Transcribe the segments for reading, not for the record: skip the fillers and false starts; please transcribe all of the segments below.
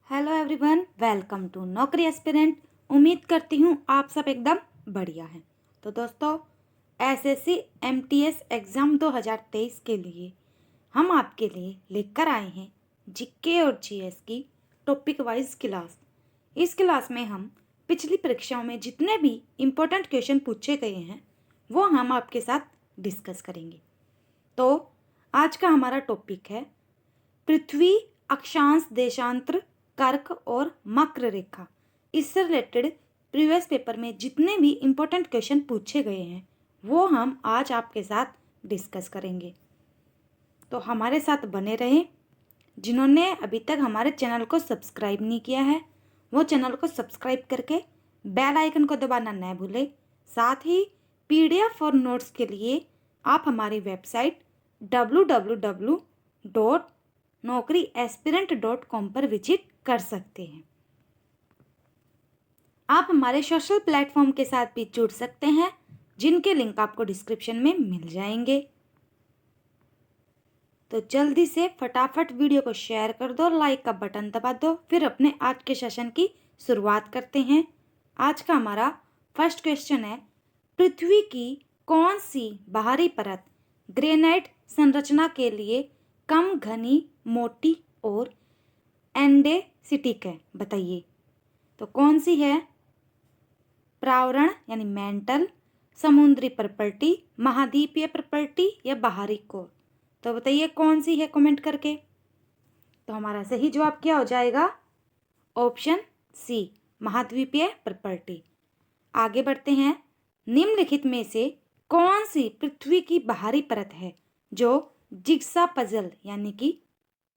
Hello everyone, welcome to नौकरी aspirant. उम्मीद करती हूँ आप सब एकदम बढ़िया हैं। तो दोस्तों, एसएससी एमटीएस एग्ज़ाम 2023 के लिए हम आपके लिए लेकर आए हैं जीके और जीएस की टॉपिक वाइज क्लास। इस क्लास में हम पिछली परीक्षाओं में जितने भी इम्पोर्टेंट क्वेश्चन पूछे गए हैं वो हम आपके साथ डिस्कस करेंगे। तो आज का हमारा टॉपिक है पृथ्वी, अक्षांश, देशांतर, कर्क और मकर रेखा। इससे रिलेटेड प्रीवियस पेपर में जितने भी इम्पोर्टेंट क्वेश्चन पूछे गए हैं वो हम आज आपके साथ डिस्कस करेंगे। तो हमारे साथ बने रहें। जिन्होंने अभी तक हमारे चैनल को सब्सक्राइब नहीं किया है वो चैनल को सब्सक्राइब करके बेल आइकन को दबाना न भूलें। साथ ही पीडीएफ और नोट्स के लिए आप हमारी वेबसाइट www.naukriaspirant.com पर विजिट कर सकते हैं। आप हमारे सोशल प्लेटफॉर्म के साथ भी जुड़ सकते हैं जिनके लिंक आपको डिस्क्रिप्शन में मिल जाएंगे। तो जल्दी से फटाफट वीडियो को शेयर कर दो, लाइक का बटन दबा दो। फिर अपने आज के सेशन की शुरुआत करते हैं। आज का हमारा फर्स्ट क्वेश्चन है, पृथ्वी की कौन सी बाहरी परत ग्रेनाइट संरचना के लिए कम घनी, मोटी और एंडेसिटिक है? बताइए तो कौन सी है? प्रावरण यानी मेंटल, समुद्री प्रॉपर्टी, महाद्वीपीय प्रॉपर्टी या बाहरी कोर? तो बताइए कौन सी है कमेंट करके। तो हमारा सही जवाब क्या हो जाएगा? ऑप्शन सी, महाद्वीपीय प्रॉपर्टी। आगे बढ़ते हैं। निम्नलिखित में से कौन सी पृथ्वी की बाहरी परत है जो जिग्सा पजल यानी कि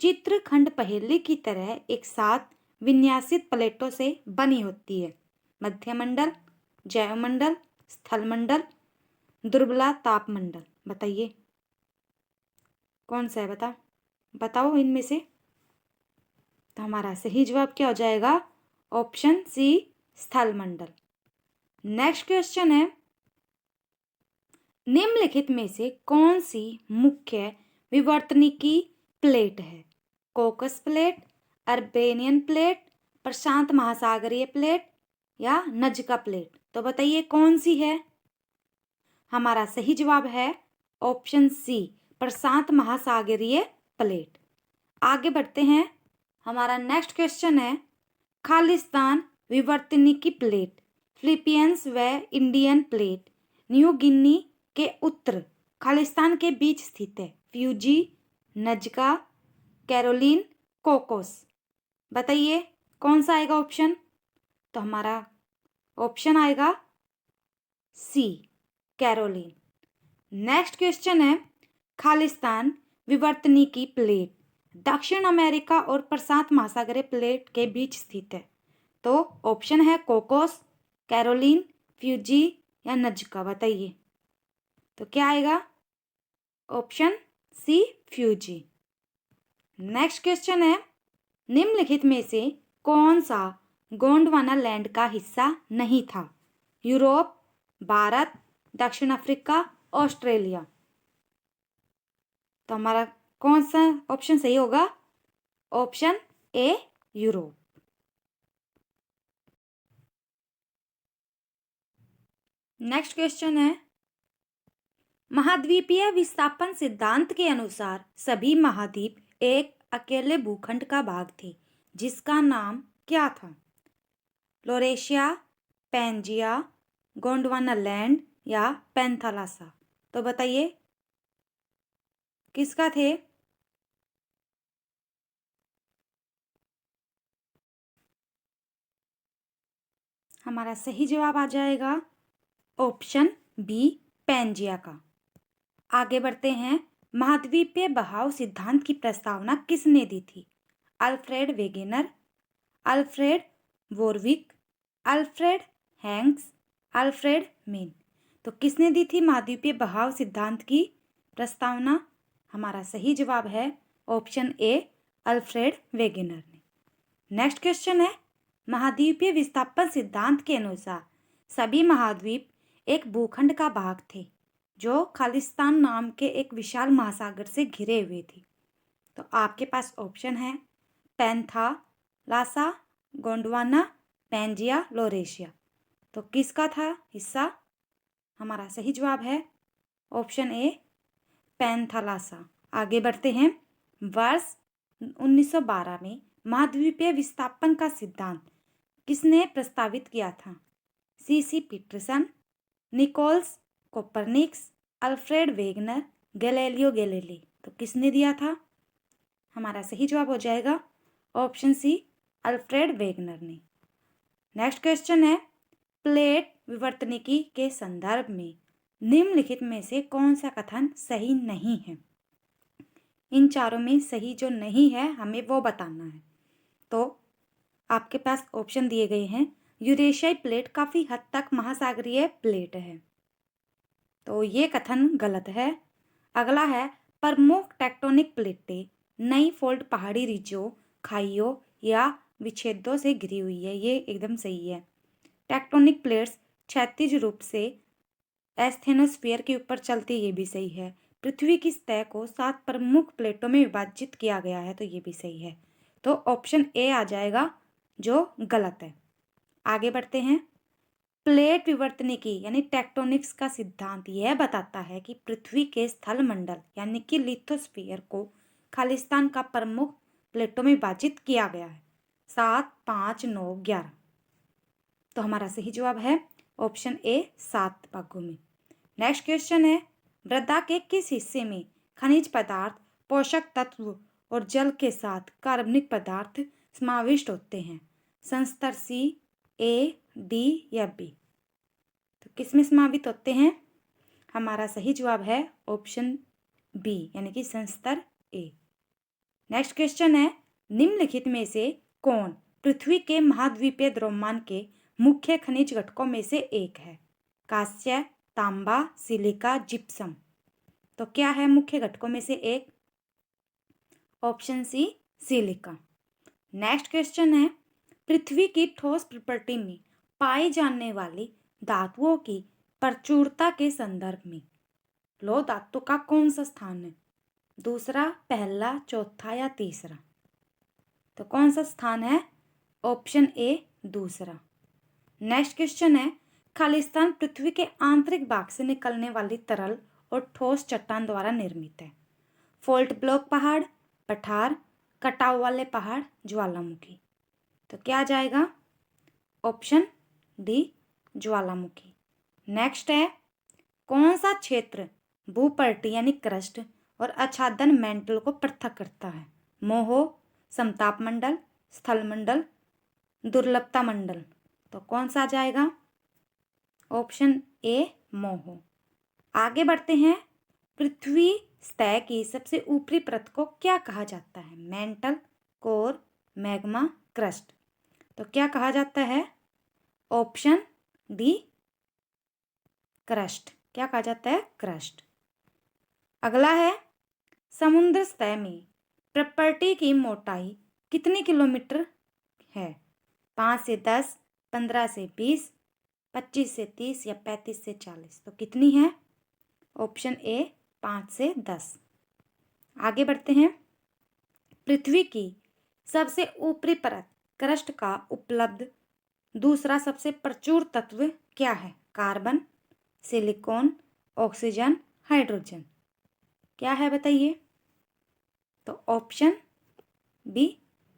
चित्रखंड पहेली की तरह एक साथ विन्यासित प्लेटों से बनी होती है? मध्यमंडल, जैवमंडल, स्थलमंडल, दुर्बला तापमंडल? बताइए कौन सा है? बताओ इनमें से। तो हमारा सही जवाब क्या हो जाएगा? ऑप्शन सी, स्थलमंडल। नेक्स्ट क्वेश्चन है, निम्नलिखित में से कौन सी मुख्य विवर्तनिकी प्लेट है? कोकस प्लेट, अर्बेनियन प्लेट, प्रशांत महासागरीय प्लेट या नजका प्लेट? तो बताइए कौन सी है? हमारा सही जवाब है ऑप्शन सी, प्रशांत महासागरीय प्लेट। आगे बढ़ते हैं। हमारा नेक्स्ट क्वेश्चन है, खालिस्तान विवर्तनिकी प्लेट फिलीपींस व इंडियन प्लेट न्यू गिनी के उत्तर खालिस्तान के बीच स्थित है। Fiji, Nazca, Caroline, Cocos? बताइए कौन सा आएगा ऑप्शन? तो हमारा ऑप्शन आएगा सी, कैरोलिन। नेक्स्ट क्वेश्चन है, खालिस्तान विवर्तनिकी प्लेट दक्षिण अमेरिका और प्रशांत महासागरीय प्लेट के बीच स्थित है। तो ऑप्शन है कोकोस, कैरोलिन, फ्यूजी या नजका? बताइए तो क्या आएगा? Option C, Fiji. Next question है, निम्नलिखित में से कौन सा गोंडवाना लैंड का हिस्सा नहीं था? यूरोप, भारत, दक्षिण अफ्रीका, ऑस्ट्रेलिया? तो हमारा कौन सा ऑप्शन सही होगा? Option A, Europe. Next question है, महाद्वीपीय विस्थापन सिद्धांत के अनुसार सभी महाद्वीप एक अकेले भूखंड का भाग थे जिसका नाम क्या था? लोरेशिया, पेंजिया, गोंडवाना लैंड या पेंथालासा? तो बताइए किसका थे? हमारा सही जवाब आ जाएगा ऑप्शन बी, पेंजिया का। आगे बढ़ते हैं। महाद्वीपीय बहाव सिद्धांत की प्रस्तावना किसने दी थी? Alfred Wegener, Alfred Warwick, Alfred Hanks, Alfred Main? तो किसने दी थी महाद्वीपीय बहाव सिद्धांत की प्रस्तावना? हमारा सही जवाब है ऑप्शन ए, अल्फ्रेड वेगेनर ने। नेक्स्ट क्वेश्चन है, महाद्वीपीय विस्थापन सिद्धांत के अनुसार सभी महाद्वीप एक भूखंड का भाग थे जो खालिस्तान नाम के एक विशाल महासागर से घिरे हुए थे। तो आपके पास ऑप्शन है पेंथा, लासा, गोंडवाना, पैंजिया, लोरेशिया। तो किसका था हिस्सा? हमारा सही जवाब है ऑप्शन ए, पैंथालासा। आगे बढ़ते हैं। वर्ष 1912 में महाद्वीपीय विस्थापन का सिद्धांत किसने प्रस्तावित किया था? C C Peterson, Nichols Copernicus, Alfred Wegener, Galileo Galilei. तो किसने दिया था? हमारा सही जवाब हो जाएगा ऑप्शन सी, अल्फ्रेड वेगनर ने। नेक्स्ट क्वेश्चन है, प्लेट विवर्तनिकी के संदर्भ में निम्नलिखित में से कौन सा कथन सही नहीं है? इन चारों में सही जो नहीं है हमें वो बताना है। तो आपके पास ऑप्शन दिए गए हैं। यूरेशियाई प्लेट काफ़ी हद तक महासागरीय प्लेट है, तो ये कथन गलत है। अगला है, प्रमुख टेक्टोनिक प्लेटें नई फोल्ड पहाड़ी रिजों, खाइयों या विच्छेदों से घिरी हुई है, ये एकदम सही है। टेक्टोनिक प्लेट्स क्षैतिज रूप से एस्थेनोस्फीयर के ऊपर चलती, ये भी सही है। पृथ्वी की सतह को 7 प्रमुख प्लेटों में विभाजित किया गया है, तो ये भी सही है। तो ऑप्शन ए आ जाएगा जो गलत है। आगे बढ़ते हैं। प्लेट विवर्तनिकी यानी टेक्टोनिक्स का सिद्धांत यह बताता है कि पृथ्वी के स्थल मंडल यानी कि लिथोस्फीयर को खालिस्तान का प्रमुख प्लेटों में विभाजित किया गया है, 7, 5, 9, 11। तो हमारा सही जवाब है ऑप्शन ए, 7 भागों में। नेक्स्ट क्वेश्चन है, मृदा के किस हिस्से में खनिज पदार्थ, पोषक तत्व और जल के साथ कार्बनिक पदार्थ समाविष्ट होते हैं? संस्तर सी, ए, डी या बी। तो किस में समावित होते हैं? हमारा सही जवाब है ऑप्शन बी यानी कि संस्तर ए। नेक्स्ट क्वेश्चन है, निम्नलिखित में से कौन पृथ्वी के महाद्वीपीय द्रव्यमान के मुख्य खनिज घटकों में से एक है? कांस्य, तांबा, सिलिका, जिप्सम। तो क्या है मुख्य घटकों में से एक? Option C, silica. Next question है, पृथ्वी की ठोस प्रॉपर्टी में पाई जाने वाली धातुओं की प्रचुरता के संदर्भ में लौह धातु का कौन सा स्थान है? दूसरा, पहला, चौथा या तीसरा? तो कौन सा स्थान है? ऑप्शन ए, दूसरा। नेक्स्ट क्वेश्चन है, खालिस्तान पृथ्वी के आंतरिक भाग से निकलने वाली तरल और ठोस चट्टान द्वारा निर्मित है? फोल्ट ब्लॉक पहाड़, पठार, कटाव वाले पहाड़, ज्वालामुखी। तो क्या आ जाएगा? ऑप्शन डी, ज्वालामुखी। नेक्स्ट है, कौन सा क्षेत्र भूपर्टी यानी क्रस्ट और आच्छादन मेंटल को पृथक करता है? मोहो, समताप मंडल, स्थल मंडल, दुर्लभता मंडल। तो कौन सा आ जाएगा? Option A, Moho. आगे बढ़ते हैं। पृथ्वी सतह की सबसे ऊपरी परत को क्या कहा जाता है? Mental, core, magma, crust. तो क्या कहा जाता है? Option D, crust. क्या कहा जाता है? क्रस्ट। अगला है, समुद्र सतह में प्रॉपर्टी की मोटाई कितनी किलोमीटर है? 5 से 10, 15 से 20, 25 से 30 या 35 से 40। तो कितनी है? ऑप्शन ए, 5 से 10। आगे बढ़ते हैं। पृथ्वी की सबसे ऊपरी परत क्रस्ट का उपलब्ध दूसरा सबसे प्रचुर तत्व क्या है? Carbon, silicon, oxygen, hydrogen. क्या है बताइए? तो ऑप्शन बी,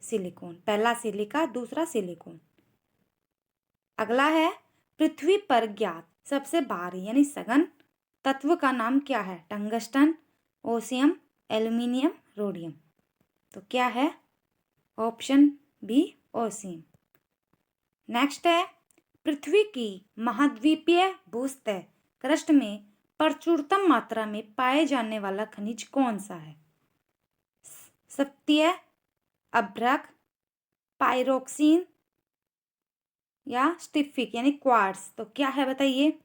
सिलिकॉन। पहला सिलिका, दूसरा सिलिकॉन। अगला है, पृथ्वी पर ज्ञात सबसे भारी यानी सघन तत्व का नाम क्या है? Tungsten, osmium, aluminium, rhodium. तो क्या है? Option B, ओसियम। नेक्स्ट है, पृथ्वी की महाद्वीपीय भूसतह क्रस्ट में प्रचुरतम मात्रा में पाए जाने वाला खनिज कौन सा है? सत्तीय, अभ्रक, पाइरोक्सीन या स्टिफिक यानी क्वार्ट्ज। तो क्या है बताइए?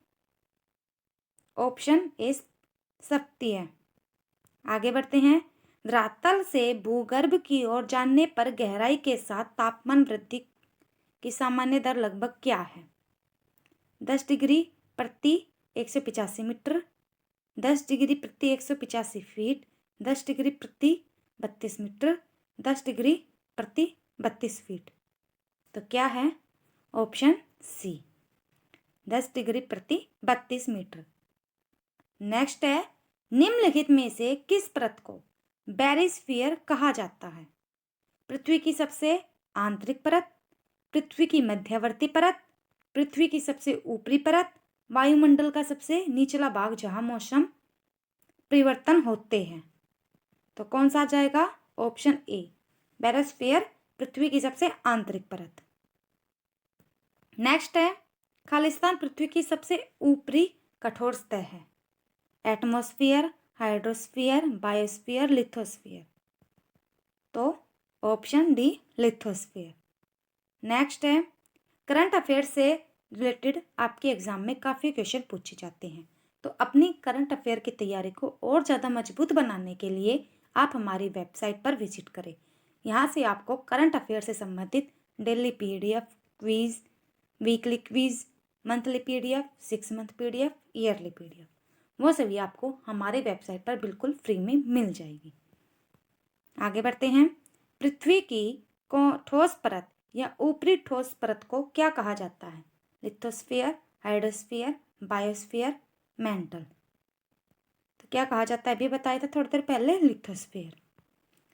ऑप्शन ए, सत्तीय। आगे बढ़ते हैं। धरातल से भूगर्भ की ओर जाने पर गहराई के साथ तापमान वृद्धि की सामान्य दर लगभग क्या है? 10 डिग्री प्रति 185 मीटर, 10 डिग्री प्रति 185 फीट, 10 डिग्री प्रति 32 मीटर, 10 डिग्री प्रति 32 फीट। तो क्या है? ऑप्शन सी, 10 डिग्री प्रति 32 मीटर। नेक्स्ट है, निम्नलिखित में से किस परत को बैरिस्फीयर कहा जाता है? पृथ्वी की सबसे आंतरिक परत, पृथ्वी की मध्यवर्ती परत, पृथ्वी की सबसे ऊपरी परत, वायुमंडल का सबसे निचला भाग जहां मौसम परिवर्तन होते हैं। तो कौन सा आ जाएगा? ऑप्शन ए, बैरोस्फीयर पृथ्वी की सबसे आंतरिक परत। नेक्स्ट है, खालिस्तान पृथ्वी की सबसे ऊपरी कठोर सतह है। Atmosphere, hydrosphere, biosphere, lithosphere. तो ऑप्शन डी, लिथोस्फीयर। नेक्स्ट है, करंट अफेयर से रिलेटेड आपके एग्जाम में काफ़ी क्वेश्चन पूछे जाते हैं। तो अपनी करंट अफेयर की तैयारी को और ज़्यादा मजबूत बनाने के लिए आप हमारी वेबसाइट पर विजिट करें। यहाँ से आपको करंट अफेयर से संबंधित daily PDF, quiz, weekly quiz, monthly PDF, 6 month PDF, yearly PDF, वो सभी आपको हमारी वेबसाइट पर बिल्कुल फ्री में मिल जाएगी। आगे बढ़ते हैं। पृथ्वी की ठोस परत या ऊपरी ठोस परत को क्या कहा जाता है? Lithosphere, hydrosphere, biosphere, mental. तो क्या कहा जाता है? अभी बताया था थोड़ी देर पहले, लिथोस्फीयर।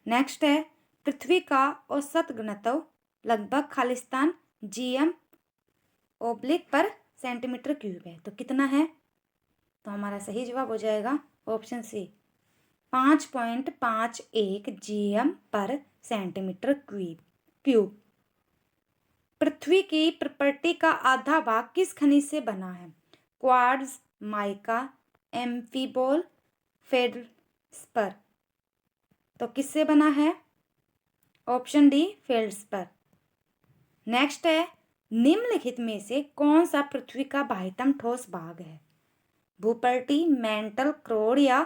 नेक्स्ट है, पृथ्वी का औसत घनत्व लगभग खालिस्तान जीएम ओब्लिक पर सेंटीमीटर क्यूब है। तो कितना है? तो हमारा सही जवाब हो जाएगा ऑप्शन सी, 5.51 जीएम पर सेंटीमीटर क्यूब। पृथ्वी की प्रॉपर्टी का आधा भाग किस खनिज से बना है? Quartz, mica, amphibole, feldspar. तो किससे बना है? Option D, फेल्ड्स्पर। नेक्स्ट है, निम्नलिखित में से कौन सा पृथ्वी का बाह्यतम ठोस भाग है? भूपर्टी, मेंटल, क्रोड या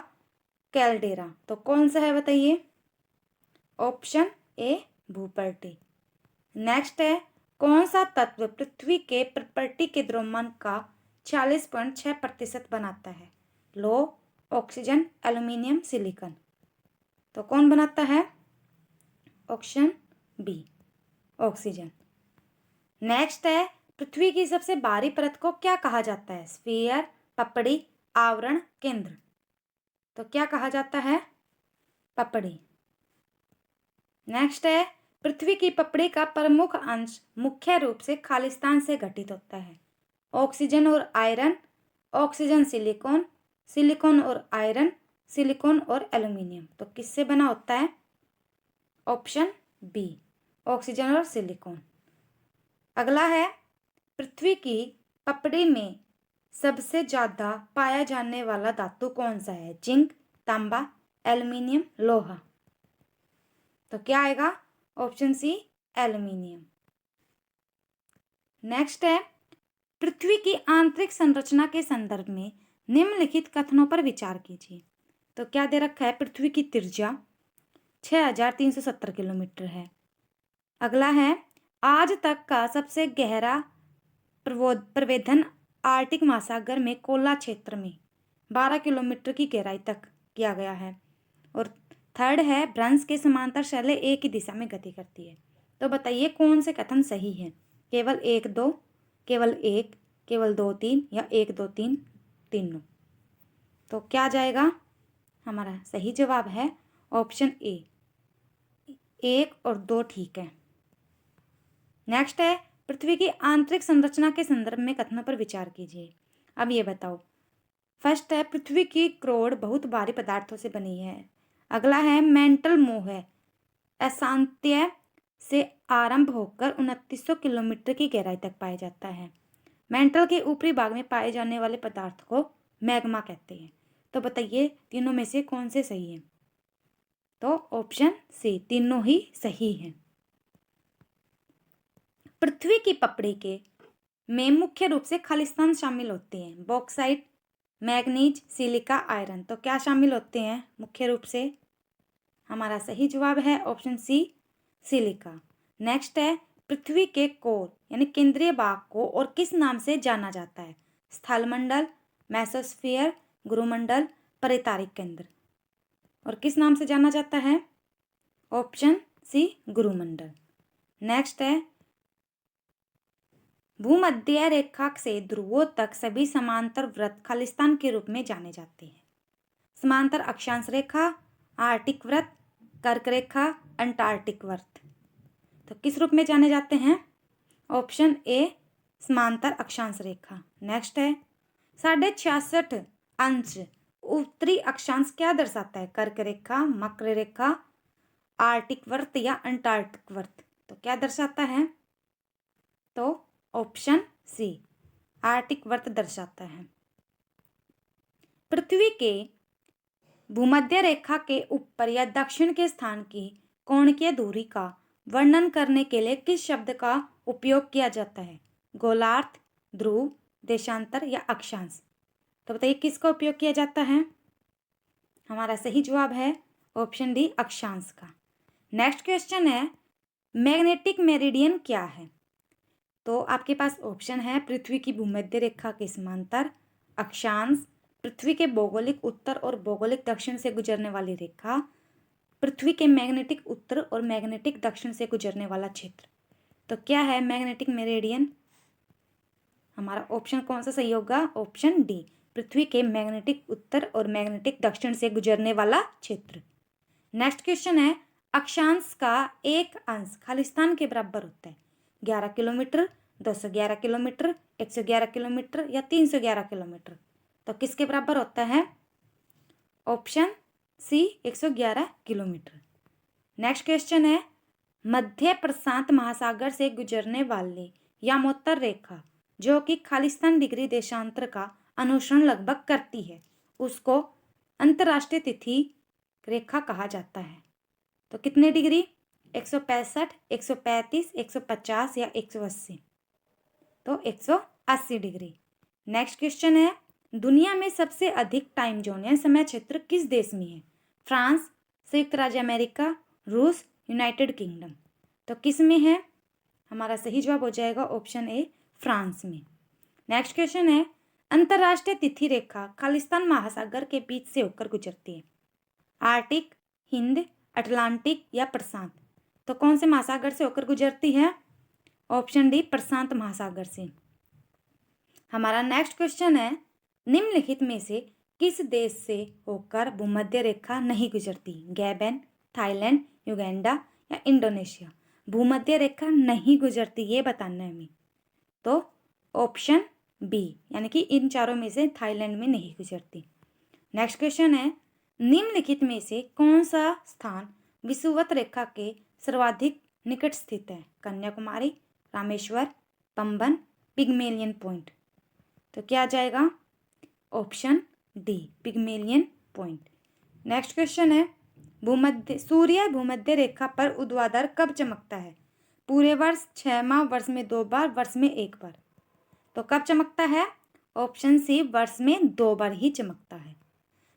कैल्डेरा। तो कौन सा है बताइए? ऑप्शन ए, भूपर्टी। नेक्स्ट है, कौन सा तत्व पृथ्वी के प्रॉपर्टी के द्रव्यमान का 40.6% बनाता है? लो, ऑक्सीजन, एल्यूमिनियम, सिलिकॉन। तो कौन बनाता है? Option B, oxygen. नेक्स्ट है, पृथ्वी की सबसे बाहरी परत को क्या कहा जाता है? स्फीयर, पपड़ी, आवरण, केंद्र। तो क्या कहा जाता है? पपड़ी। नेक्स्ट है, पृथ्वी की पपड़ी का प्रमुख अंश मुख्य रूप से खालिस्तान से गठित होता है। ऑक्सीजन और आयरन, ऑक्सीजन सिलिकॉन, सिलिकॉन और आयरन, सिलिकॉन और एल्यूमिनियम। तो किससे बना होता है? ऑप्शन बी, ऑक्सीजन और सिलिकॉन। अगला है, पृथ्वी की पपड़ी में सबसे ज़्यादा पाया जाने वाला धातु कौन सा है? जिंक, तांबा, एल्यूमिनियम, लोहा। तो क्या आएगा? ऑप्शन सी, एल्यूमिनियम। नेक्स्ट है, पृथ्वी की आंतरिक संरचना के संदर्भ में निम्नलिखित कथनों पर विचार कीजिए। तो क्या दे रखा है? पृथ्वी की त्रिज्या 6370 किलोमीटर है। अगला है, आज तक का सबसे गहरा प्रवेदन आर्कटिक महासागर में कोला क्षेत्र में 12 किलोमीटर की गहराई तक किया गया है। और थर्ड है, भ्रंश के समांतर शैलें एक ही दिशा में गति करती है। तो बताइए कौन से कथन सही है? केवल 1 2, केवल 1, केवल 2 3 या 1 2 3 तीनों। तो क्या जाएगा? हमारा सही जवाब है ऑप्शन ए, 1 और 2 ठीक है। नेक्स्ट है, पृथ्वी की आंतरिक संरचना के संदर्भ में कथनों पर विचार कीजिए। अब ये बताओ। फर्स्ट है, पृथ्वी की क्रोड बहुत भारी पदार्थों से बनी है। अगला है, मेंटल मोह है, अशांत्य से आरंभ होकर 2900 किलोमीटर की गहराई तक पाया जाता है। मेंटल के ऊपरी भाग में पाए जाने वाले पदार्थ को मैग्मा कहते हैं। तो बताइए तीनों में से कौन से सही है? तो ऑप्शन सी, तीनों ही सही हैं। पृथ्वी की पपड़ी के में मुख्य रूप से खालिस्तान शामिल होते हैं। Bauxite, manganese, silica, iron. तो क्या शामिल होते हैं मुख्य रूप से? हमारा सही जवाब है ऑप्शन सी, सिलिका। नेक्स्ट है, पृथ्वी के कोर यानी केंद्रीय भाग को और किस नाम से जाना जाता है? स्थलमंडल, मेसोस्फीयर, गुरुमंडल, परितारिक केंद्र। और किस नाम से जाना जाता है? ऑप्शन सी, गुरुमंडल। नेक्स्ट है, भूमध्य रेखा से ध्रुवों तक सभी समांतर वृत्त खालिस्तान के रूप में जाने जाते हैं। समांतर अक्षांश रेखा, आर्टिक वृत्त, कर्क रेखा, अंटार्कटिक वृत्त। तो किस रूप में जाने जाते हैं? ऑप्शन ए समांतर अक्षांश रेखा। नेक्स्ट है 66.5 उत्तरी अक्षांश क्या दर्शाता है? कर्क रेखा, मकर रेखा, आर्टिक वृत्त या अंटार्कटिक वृत्त। तो क्या दर्शाता है? तो ऑप्शन सी आर्टिक वृत्त दर्शाता है। पृथ्वी के भूमध्य रेखा के ऊपर या दक्षिण के स्थान की कोणीय दूरी का वर्णन करने के लिए किस शब्द का उपयोग किया जाता है? गोलार्ध, ध्रुव, देशांतर या अक्षांश। तो बताइए किसका उपयोग किया जाता है? हमारा सही जवाब है ऑप्शन डी अक्षांश का। नेक्स्ट क्वेश्चन है मैग्नेटिक मेरिडियन क्या है? तो आपके पास ऑप्शन है पृथ्वी की भूमध्य रेखा के समांतर, अक्षांश, पृथ्वी के भौगोलिक उत्तर और भौगोलिक दक्षिण से गुजरने वाली रेखा, पृथ्वी के मैग्नेटिक उत्तर और मैग्नेटिक दक्षिण से गुजरने वाला क्षेत्र। तो क्या है मैग्नेटिक मेरिडियन? हमारा ऑप्शन कौन सा सही होगा? ऑप्शन डी पृथ्वी के मैग्नेटिक उत्तर और मैग्नेटिक दक्षिण से गुजरने वाला क्षेत्र। नेक्स्ट क्वेश्चन है अक्षांश का एक अंश खालिस्तान के बराबर होता है? 11 किलोमीटर, 211 किलोमीटर, 111 किलोमीटर या 311 किलोमीटर। तो किसके बराबर होता है? Option C 111 kilometre. Next question है मध्य प्रशांत महासागर से गुजरने वाली यामोत्तर रेखा जो कि खालिस्तान डिग्री देशांतर का अनुसरण लगभग करती है उसको अंतर्राष्ट्रीय तिथि रेखा कहा जाता है। तो कितने डिग्री? 165, 135, 150 या 180। तो 180 डिग्री। नेक्स्ट क्वेश्चन है दुनिया में सबसे अधिक टाइम जोन या समय क्षेत्र किस देश में है? फ्रांस, संयुक्त राज्य अमेरिका, रूस, यूनाइटेड किंगडम। तो किस में है? हमारा सही जवाब हो जाएगा ऑप्शन ए फ्रांस में। नेक्स्ट क्वेश्चन है अंतर्राष्ट्रीय तिथि रेखा खालिस्तान महासागर के बीच से होकर गुजरती है? आर्टिक, हिंद, अटलांटिक या प्रशांत। तो कौन से महासागर से होकर गुजरती है? ऑप्शन डी प्रशांत महासागर से। हमारा नेक्स्ट क्वेश्चन है निम्नलिखित में से किस देश से होकर भूमध्य रेखा नहीं गुजरती? गैबन, थाईलैंड, युगांडा या इंडोनेशिया। भूमध्य रेखा नहीं गुजरती ये बताना है हमें। तो ऑप्शन बी यानी कि इन चारों में से थाईलैंड में नहीं गुजरती। नेक्स्ट क्वेश्चन है निम्नलिखित में से कौन सा स्थान विषुवत रेखा के सर्वाधिक निकट स्थित है? Kanyakumari, Rameshwar, Pamban, Pygmalion point. तो क्या आ जाएगा? Option D Pygmalion point. Next question है सूर्य भूमध्य रेखा पर ऊर्ध्वाधर कब चमकता है? पूरे वर्ष, 6 माह, वर्ष में 2 बार, वर्ष में 1 बार। तो कब चमकता है? ऑप्शन सी वर्ष में 2 बार ही चमकता है।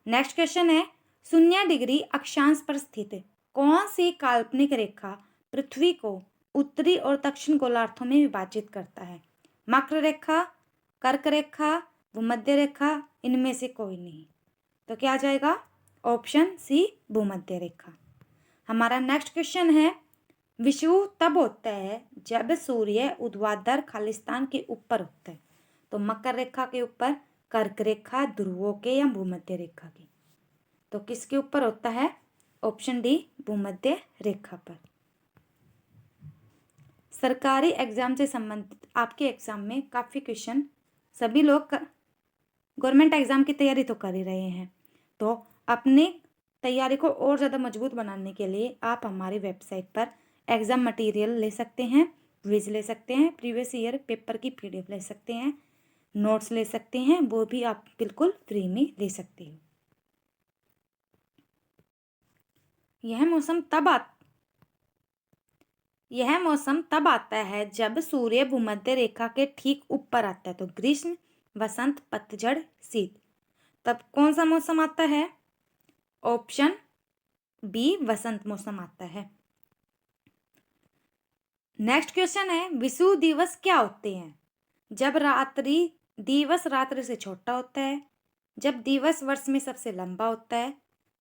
नेक्स्ट क्वेश्चन है 0 डिग्री अक्षांश पर स्थित कौन सी काल्पनिक रेखा पृथ्वी को उत्तरी और दक्षिण गोलार्धों में विभाजित करता है? मकर रेखा, कर्क रेखा, भूमध्य रेखा, इनमें से कोई नहीं। तो क्या आ जाएगा? ऑप्शन सी भूमध्य रेखा। हमारा नेक्स्ट क्वेश्चन है विषुव तब होता है जब सूर्य ऊर्ध्वाधर खालिस्तान के ऊपर होता है। तो मकर रेखा के ऊपर, कर्क रेखा, ध्रुवों के या भूमध्य रेखा के। तो किसके ऊपर होता है? ऑप्शन डी भूमध्य रेखा पर। सरकारी एग्जाम से संबंधित आपके एग्जाम में काफ़ी क्वेश्चन सभी लोग गवर्नमेंट एग्जाम की तैयारी तो कर ही रहे हैं। तो अपने तैयारी को और ज़्यादा मजबूत बनाने के लिए आप हमारी वेबसाइट पर एग्ज़ाम मटेरियल ले सकते हैं, क्विज ले सकते हैं, प्रीवियस ईयर पेपर की PDF ले सकते हैं, नोट्स ले सकते हैं, वो भी आप बिल्कुल फ्री में ले सकते हो। यह मौसम तब आता है जब सूर्य भूमध्य रेखा के ठीक ऊपर आता है। तो ग्रीष्म, वसंत, पतझड़, शीत। तब कौन सा मौसम आता है? ऑप्शन बी वसंत मौसम आता है। नेक्स्ट क्वेश्चन है विषुव दिवस क्या होते हैं? जब दिवस रात्रि से छोटा होता है, जब दिवस वर्ष में सबसे लंबा होता है,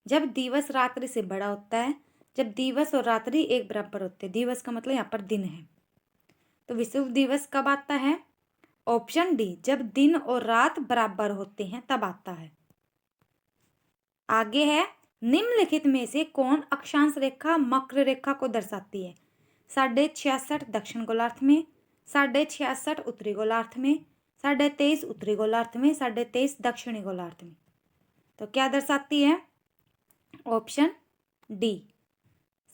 जब दिवस रात्रि से बड़ा होता है, जब दिवस और रात्रि एक बराबर होते हैं। दिवस का मतलब यहाँ पर दिन है। तो विषुव दिवस कब आता है? ऑप्शन डी, जब दिन और रात बराबर होते हैं तब आता है। आगे है, निम्नलिखित में से कौन अक्षांश रेखा मकर रेखा को दर्शाती है? 66.5 दक्षिण गोलार्ध में, 66.5 उत्तरी गोलार्ध में, 23.5 उत्तरी गोलार्ध में, 23.5 दक्षिणी गोलार्ध में। तो क्या दर्शाती है? ऑप्शन डी,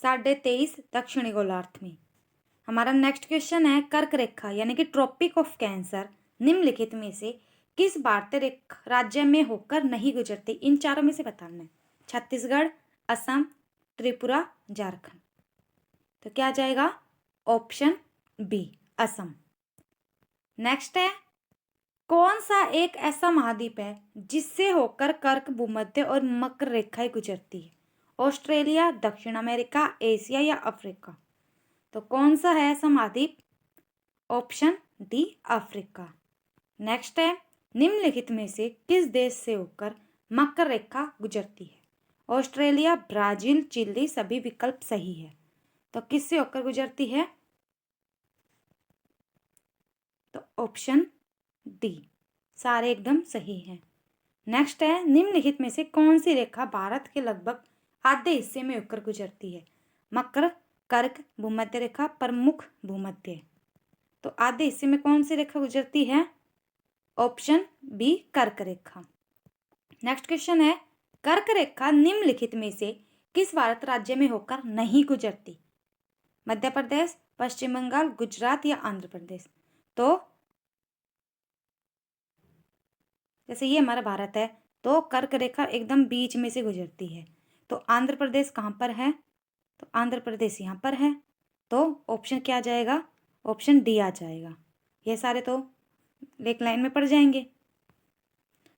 23.5 दक्षिणी गोलार्ध में। हमारा नेक्स्ट क्वेश्चन है, कर्क रेखा यानी कि ट्रॉपिक ऑफ कैंसर निम्नलिखित में से किस भारतीय रेखा राज्य में होकर नहीं गुजरती? इन चारों में से बताना है। छत्तीसगढ़, असम, त्रिपुरा, झारखंड। तो क्या आ जाएगा? Option B, Assam. नेक्स्ट है, कौन सा एक ऐसा महाद्वीप है जिससे होकर कर्क, भूमध्य और मकर रेखाएं गुजरती है? ऑस्ट्रेलिया, दक्षिण अमेरिका, एशिया या अफ्रीका? तो कौन सा है ऐसा महाद्वीप? Option D, Africa. नेक्स्ट है, निम्नलिखित में से किस देश से होकर मकर रेखा गुजरती है? ऑस्ट्रेलिया, ब्राजील, चिली, सभी विकल्प सही है। तो किससे होकर गुजरती है? तो ऑप्शन डी, सारे एकदम सही हैं। नेक्स्ट है, निम्नलिखित में से कौन सी रेखा भारत के लगभग आधे हिस्से में होकर गुजरती है? मकर, कर्क, भूमध्य रेखा, प्रमुख भूमध्य। तो आधे हिस्से में कौन सी रेखा गुजरती है? ऑप्शन बी, कर्क रेखा। नेक्स्ट क्वेश्चन है, कर्क रेखा निम्नलिखित में से किस भारत राज्य में होकर नहीं गुजरती? मध्य प्रदेश, पश्चिम बंगाल, गुजरात या आंध्र प्रदेश? तो जैसे ये हमारा भारत है तो कर्क रेखा एकदम बीच में से गुजरती है। तो आंध्र प्रदेश कहाँ पर है? तो आंध्र प्रदेश यहाँ पर है। तो ऑप्शन क्या आ जाएगा? ऑप्शन डी आ जाएगा। ये सारे तो एक लाइन में पड़ जाएंगे।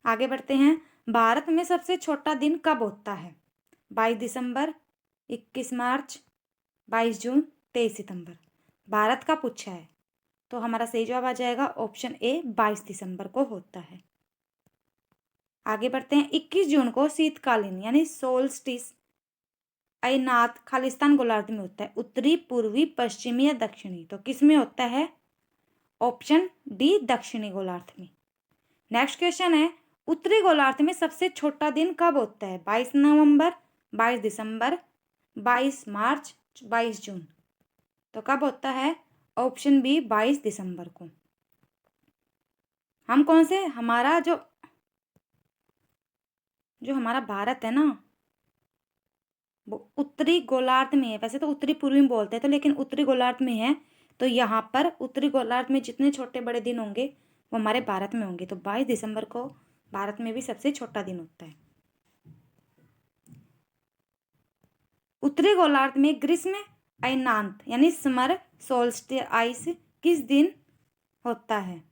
आगे बढ़ते हैं, भारत में सबसे छोटा दिन कब होता है? 22 दिसंबर, 21 मार्च, 22 जून, 23 सितंबर। भारत का पूछा है तो हमारा सही जवाब आ जाएगा ऑप्शन ए, 22 दिसंबर को होता है। आगे बढ़ते हैं, 21 जून को शीतकालीन यानी सोल्स्टिस अयनात खालिस्तान गोलार्ध में होता है। उत्तरी, पूर्वी, पश्चिमी या दक्षिणी? तो किस में होता है? ऑप्शन डी, दक्षिणी गोलार्ध में। नेक्स्ट क्वेश्चन है, उत्तरी गोलार्ध में सबसे छोटा दिन कब होता है? 22 नवंबर, 22 दिसंबर, 22 मार्च, 22 जून। तो कब होता है? ऑप्शन बी, 22 दिसंबर को। हम कौन से, हमारा जो हमारा भारत है ना वो उत्तरी गोलार्ध में है। वैसे तो उत्तरी पूर्वी में बोलते हैं तो, लेकिन उत्तरी गोलार्ध में है। तो यहाँ पर उत्तरी गोलार्ध में जितने छोटे बड़े दिन होंगे वो हमारे भारत में होंगे। तो 22 दिसंबर को भारत में भी सबसे छोटा दिन होता है। उत्तरी गोलार्ध में ग्रीष्म अयनांत यानी समर सोल्स्टिस किस दिन होता है?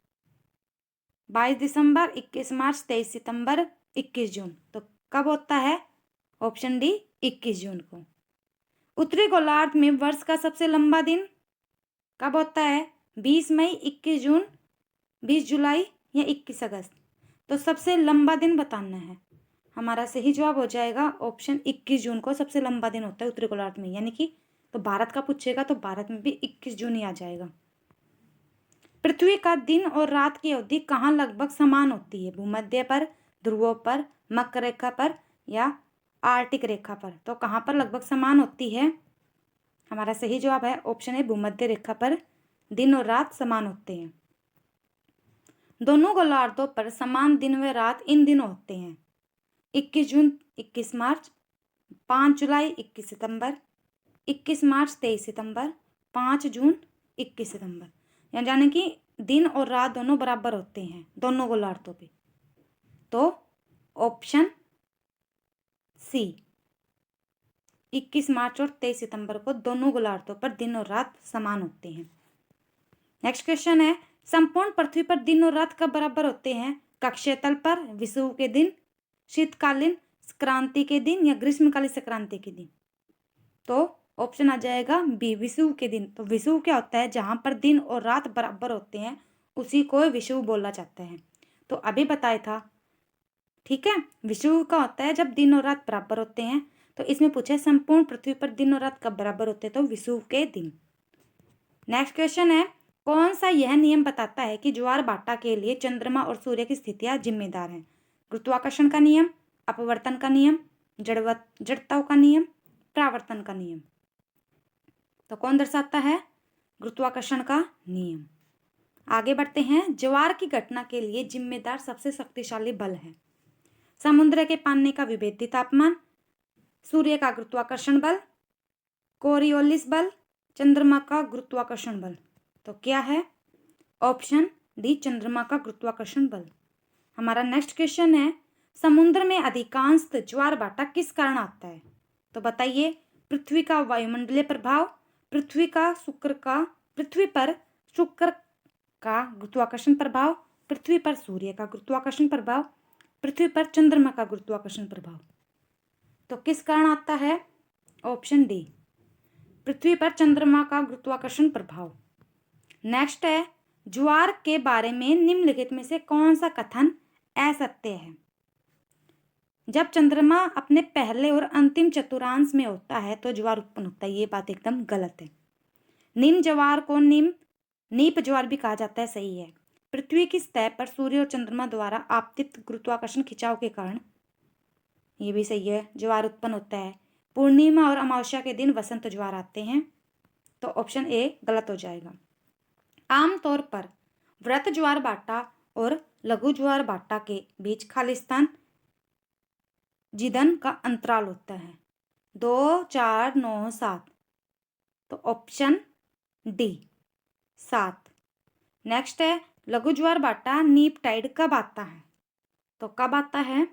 22 दिसंबर, 21 मार्च, 23 सितंबर, 21 जून। तो कब होता है? ऑप्शन डी, 21 जून को। उत्तरी गोलार्ध में वर्ष का सबसे लंबा दिन कब होता है? 20 मई, 21 जून, 20 जुलाई या 21 अगस्त? तो सबसे लंबा दिन बताना है। हमारा सही जवाब हो जाएगा ऑप्शन 21 जून को सबसे लंबा दिन होता है उत्तरी गोलार्ध में। यानी कि तो भारत का पूछेगा तो भारत में भी 21 जून ही आ जाएगा। पृथ्वी का दिन और रात की अवधि कहाँ लगभग समान होती है? भूमध्य पर, ध्रुवों पर, मकर रेखा पर या आर्टिक रेखा पर? तो कहाँ पर लगभग समान होती है? हमारा सही जवाब है ऑप्शन है, भूमध्य रेखा पर दिन और रात समान होते हैं। दोनों गोलार्धों पर समान दिन व रात इन दिनों होते हैं: 21 जून, 21 मार्च, 5 जुलाई, 21 सितंबर, 21 मार्च, 23 सितंबर, 5 जून, 21 सितंबर। यानी जाने कि दिन और रात दोनों बराबर होते हैं दोनों गोलार्धों पे। तो ऑप्शन सी, 21 मार्च और 23 सितंबर को दोनों गोलार्धों पर दिन और रात समान होते हैं। नेक्स्ट क्वेश्चन है, संपूर्ण पृथ्वी पर दिन और रात कब बराबर होते हैं? कक्षीय तल पर, विषुव के दिन, शीतकालीन संक्रांति के दिन या ग्रीष्मकालीन संक्रांति के दिन? तो ऑप्शन आ जाएगा बी, विषुव के दिन। तो विषुव क्या होता है? जहां पर दिन और रात बराबर होते हैं उसी को विषुव बोला जाता है। तो अभी बताया था, ठीक है। विषुव का होता है जब दिन और रात बराबर होते हैं। तो इसमें पूछा है संपूर्ण पृथ्वी पर दिन और रात कब बराबर होते हैं? तो विषुव के दिन। नेक्स्ट क्वेश्चन है, कौन सा यह नियम बताता है कि ज्वार भाटा के लिए चंद्रमा और सूर्य की स्थितियां जिम्मेदार हैं? गुरुत्वाकर्षण का नियम, अपवर्तन का नियम, जड़ता का नियम, परावर्तन का नियम। तो कौन दर्शाता है? गुरुत्वाकर्षण का नियम। आगे बढ़ते हैं। ज्वार की घटना के लिए जिम्मेदार सबसे शक्तिशाली बल है? समुद्र के पानी का विभेदी तापमान, सूर्य का गुरुत्वाकर्षण बल, कोरियोलिस बल, चंद्रमा का गुरुत्वाकर्षण बल। तो क्या है? ऑप्शन डी, चंद्रमा का गुरुत्वाकर्षण बल। हमारा नेक्स्ट क्वेश्चन है, समुद्र में अधिकांश ज्वार भाटा किस कारण आता है? तो बताइए। पृथ्वी का वायुमंडलीय प्रभाव, पृथ्वी पर शुक्र का गुरुत्वाकर्षण प्रभाव, पृथ्वी पर सूर्य का गुरुत्वाकर्षण प्रभाव, पृथ्वी पर चंद्रमा का गुरुत्वाकर्षण प्रभाव। तो किस कारण आता है? ऑप्शन डी, पृथ्वी पर चंद्रमा का गुरुत्वाकर्षण प्रभाव। नेक्स्ट है, ज्वार के बारे में निम्नलिखित में से कौन सा कथन असत्य है? जब चंद्रमा अपने पहले और अंतिम चतुर्थांश में होता है तो ज्वार उत्पन्न होता है। ये बात एकदम गलत है। निम्न ज्वार को नीप ज्वार भी कहा जाता है, सही है। पृथ्वी की सतह पर सूर्य और चंद्रमा द्वारा आपतित गुरुत्वाकर्षण खिंचाव के कारण, ये भी सही है, ज्वार उत्पन्न होता है। पूर्णिमा और अमावस्या के दिन वसंत ज्वार आते हैं। तो ऑप्शन ए गलत हो जाएगा। आमतौर पर वृत्त ज्वार भाटा और लघु ज्वार भाटा के बीच खालिस्तान जिदन का अंतराल होता है 2, 4, 9, 7। तो ऑप्शन डी 7। नेक्स्ट है, लघु ज्वार भाटा नीप टाइड कब आता है? तो कब आता है?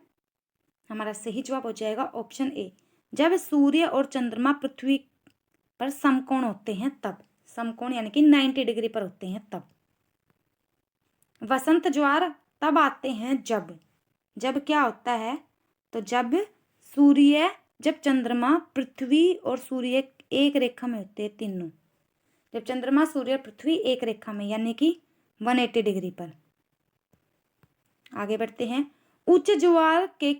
हमारा सही जवाब हो जाएगा ऑप्शन ए, जब सूर्य और चंद्रमा पृथ्वी पर समकोण होते हैं तब। समकोण यानी कि 90 डिग्री पर होते हैं तब। वसंत ज्वार तब आते हैं जब क्या होता है? तो जब चंद्रमा पृथ्वी और सूर्य एक रेखा में होते हैं तीनों। जब चंद्रमा सूर्य और पृथ्वी एक रेखा में यानी कि 180 डिग्री पर। आगे बढ़ते हैं। उच्च ज्वार के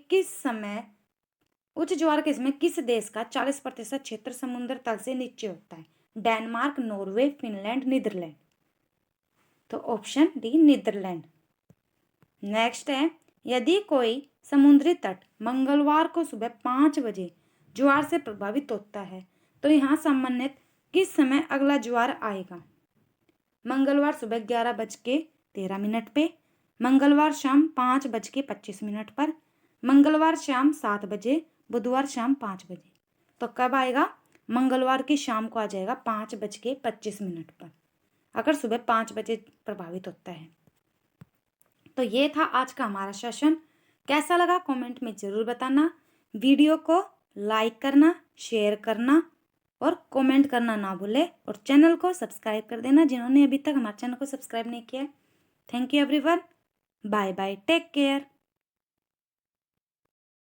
समय किस देश का 40% क्षेत्र समुद्र तल से नीचे होता है? Denmark, Norway, Finland, Netherland. तो ऑप्शन डी, नीदरलैंड। नेक्स्ट है, यदि कोई समुद्री तट मंगलवार को सुबह 5 बजे ज्वार से प्रभावित होता है तो यहाँ संबंधित किस समय अगला ज्वार आएगा? मंगलवार सुबह 11:13 पे, मंगलवार शाम 5:25 पर, मंगलवार शाम 7 बजे, बुधवार शाम 5 बजे। तो कब आएगा? मंगलवार की शाम को आ जाएगा 5:25 पर, अगर सुबह 5 बजे प्रभावित होता है। तो ये था आज का हमारा सेशन। कैसा लगा कमेंट में ज़रूर बताना। वीडियो को लाइक करना, शेयर करना और कमेंट करना ना भूले, और चैनल को सब्सक्राइब कर देना जिन्होंने अभी तक हमारे चैनल को सब्सक्राइब नहीं किया। Thank you everyone. Bye bye, take care.